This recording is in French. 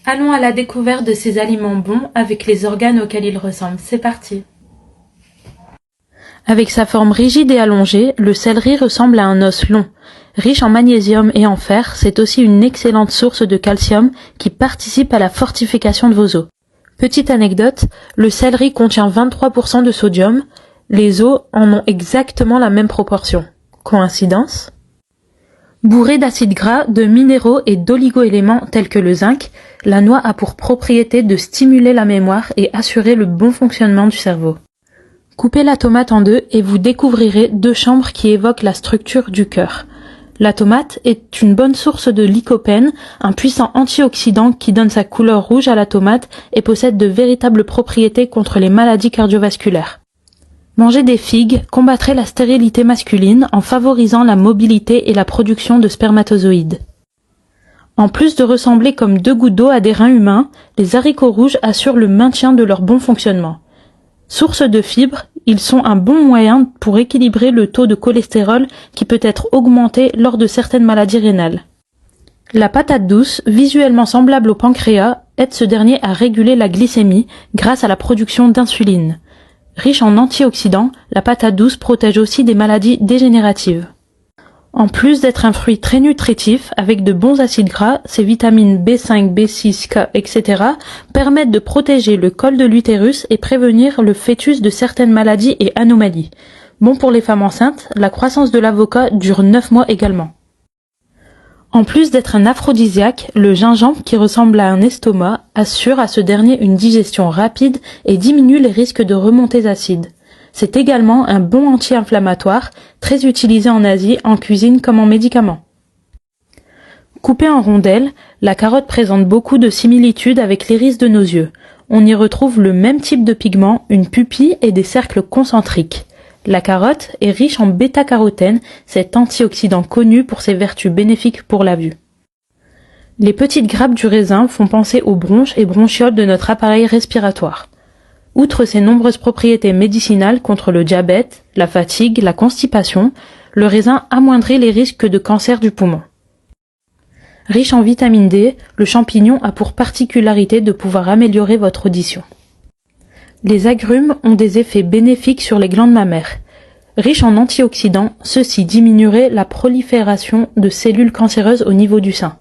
Allons à la découverte de ces aliments bons avec les organes auxquels ils ressemblent. C'est parti. Avec sa forme rigide et allongée, le céleri ressemble à un os long. Riche en magnésium et en fer, c'est aussi une excellente source de calcium qui participe à la fortification de vos os. Petite anecdote, le céleri contient 23% de sodium, les os en ont exactement la même proportion. Coïncidence ? Bourrée d'acides gras, de minéraux et d'oligo-éléments tels que le zinc, la noix a pour propriété de stimuler la mémoire et assurer le bon fonctionnement du cerveau. Coupez la tomate en deux et vous découvrirez deux chambres qui évoquent la structure du cœur. La tomate est une bonne source de lycopène, un puissant antioxydant qui donne sa couleur rouge à la tomate et possède de véritables propriétés contre les maladies cardiovasculaires. Manger des figues combattrait la stérilité masculine en favorisant la mobilité et la production de spermatozoïdes. En plus de ressembler comme deux gouttes d'eau à des reins humains, les haricots rouges assurent le maintien de leur bon fonctionnement. Source de fibres, ils sont un bon moyen pour équilibrer le taux de cholestérol qui peut être augmenté lors de certaines maladies rénales. La patate douce, visuellement semblable au pancréas, aide ce dernier à réguler la glycémie grâce à la production d'insuline. Riche en antioxydants, la patate douce protège aussi des maladies dégénératives. En plus d'être un fruit très nutritif, avec de bons acides gras, ses vitamines B5, B6, K, etc. permettent de protéger le col de l'utérus et prévenir le fœtus de certaines maladies et anomalies. Bon pour les femmes enceintes, la croissance de l'avocat dure 9 mois également. En plus d'être un aphrodisiaque, le gingembre, qui ressemble à un estomac, assure à ce dernier une digestion rapide et diminue les risques de remontées acides. C'est également un bon anti-inflammatoire, très utilisé en Asie, en cuisine comme en médicament. Coupée en rondelles, la carotte présente beaucoup de similitudes avec l'iris de nos yeux. On y retrouve le même type de pigments, une pupille et des cercles concentriques. La carotte est riche en bêta-carotène, cet antioxydant connu pour ses vertus bénéfiques pour la vue. Les petites grappes du raisin font penser aux bronches et bronchioles de notre appareil respiratoire. Outre ses nombreuses propriétés médicinales contre le diabète, la fatigue, la constipation, le raisin amoindrit les risques de cancer du poumon. Riche en vitamine D, le champignon a pour particularité de pouvoir améliorer votre audition. Les agrumes ont des effets bénéfiques sur les glandes mammaires. Riches en antioxydants, ceux-ci diminueraient la prolifération de cellules cancéreuses au niveau du sein.